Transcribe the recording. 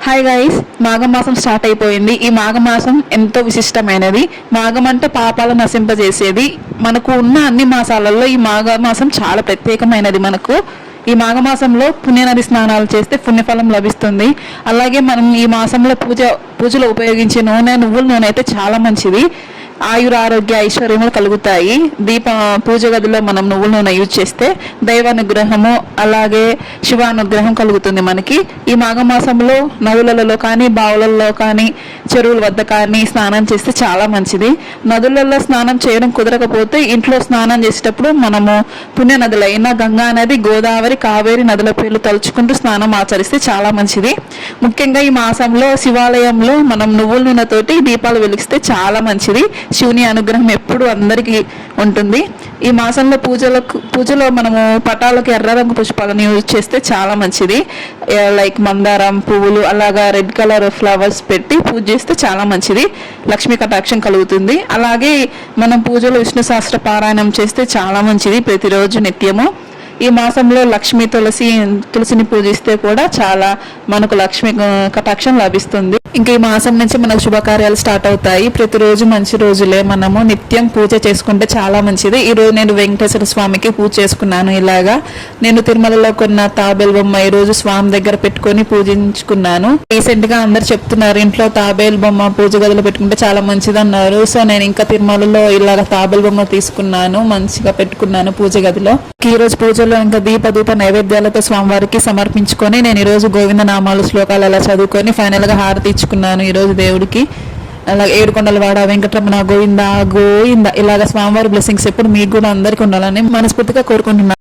Hi guys, మాఘమాసం start అయిపోయింది. ఈ మాఘమాసం ఎంతో విశిష్టమైనది. మాఘం అంటే పాపాలు నశింపజేసేది. మనకు ఉన్న అన్ని మాసాలలో ఈ మాఘమాసం చాలా ప్రత్యేకమైనది. మనకు ఈ మాఘమాసంలో పుణ్యనది స్నానాలు చేస్తే పుణ్యఫలం లభిస్తుంది. అలాగే మనం ఈ మాసంలో పూజలో ఉపయోగించే నూనె, నువ్వుల నూనె అయితే చాలా మంచిది. ఆయురారోగ్య ఐశ్వర్యములు కలుగుతాయి. పూజ గదిలో మనం నువ్వుల నూనె యూజ్ చేస్తే దైవానుగ్రహము అలాగే శివానుగ్రహం కలుగుతుంది మనకి. ఈ మాఘమాసంలో నదులలో కానీ బావులలో కానీ చెరువుల వద్ద కానీ స్నానం చేస్తే చాలా మంచిది. నదులలో స్నానం చేయడం కుదరకపోతే ఇంట్లో స్నానం చేసేటప్పుడు మనము పుణ్య నదులైన గంగా నది, గోదావరి, కావేరి నదుల పేర్లు తలుచుకుంటూ స్నానం ఆచరిస్తే చాలా మంచిది. ముఖ్యంగా ఈ మాసంలో శివాలయంలో మనం నువ్వుల నూనెతోటి దీపాలు వెలిగిస్తే చాలా మంచిది. శివుని అనుగ్రహం ఎప్పుడు అందరికీ ఉంటుంది. ఈ మాసంలో పూజలో మనము పటాలకు ఎర్ర రంగు పుష్పాలను యూజ్ చేస్తే చాలా మంచిది. లైక్ మందారం పువ్వులు అలాగా రెడ్ కలర్ ఫ్లవర్స్ పెట్టి పూజ చేస్తే చాలా మంచిది. లక్ష్మీ కటాక్షం కలుగుతుంది. అలాగే మనం పూజలో విష్ణు సహస్ర పారాయణం చేస్తే చాలా మంచిది ప్రతిరోజు నిత్యము. ఈ మాసంలో లక్ష్మీ తులసిని పూజిస్తే కూడా చాలా మనకు లక్ష్మీ కటాక్షం లభిస్తుంది. ఇంకా ఈ మాసం నుంచి మనకు శుభకార్యాలు స్టార్ట్ అవుతాయి. ప్రతిరోజు మంచి రోజులే. మనము నిత్యం పూజ చేసుకుంటే చాలా మంచిది. ఈరోజు నేను వెంకటేశ్వర స్వామికి పూజ చేసుకున్నాను. ఇలాగా నేను తిరుమలలో కొన్న తాబేలు బొమ్మ ఈ రోజు స్వామి దగ్గర పెట్టుకొని పూజించుకున్నాను. రీసెంట్ గా అందరు చెప్తున్నారు ఇంట్లో తాబేలు బొమ్మ పూజ గదిలో పెట్టుకుంటే చాలా మంచిది అన్నారు. సో నేను ఇంకా తిరుమలలో ఇలాగ తాబేలు బొమ్మ తీసుకున్నాను, మంచిగా పెట్టుకున్నాను పూజ గదిలో. ఈ రోజు పూజలో ఇంకా దీప నైవేద్యాలతో స్వామివారికి సమర్పించుకొని నేను ఈరోజు గోవింద నామాలు శ్లోకాలు అలా చదువుకొని ఫైనల్ గా హారతి ఇచ్చుకున్నాను ఈరోజు దేవుడికి. అలాగే ఏడుకొండలవాడ వెంకటరమణ గోవింద గోవింద ఇలాగ స్వామివారి బ్లెస్సింగ్స్ ఎప్పుడు మీకు కూడా అందరికీ ఉండాలని మనస్ఫూర్తిగా కోరుకుంటున్నాను.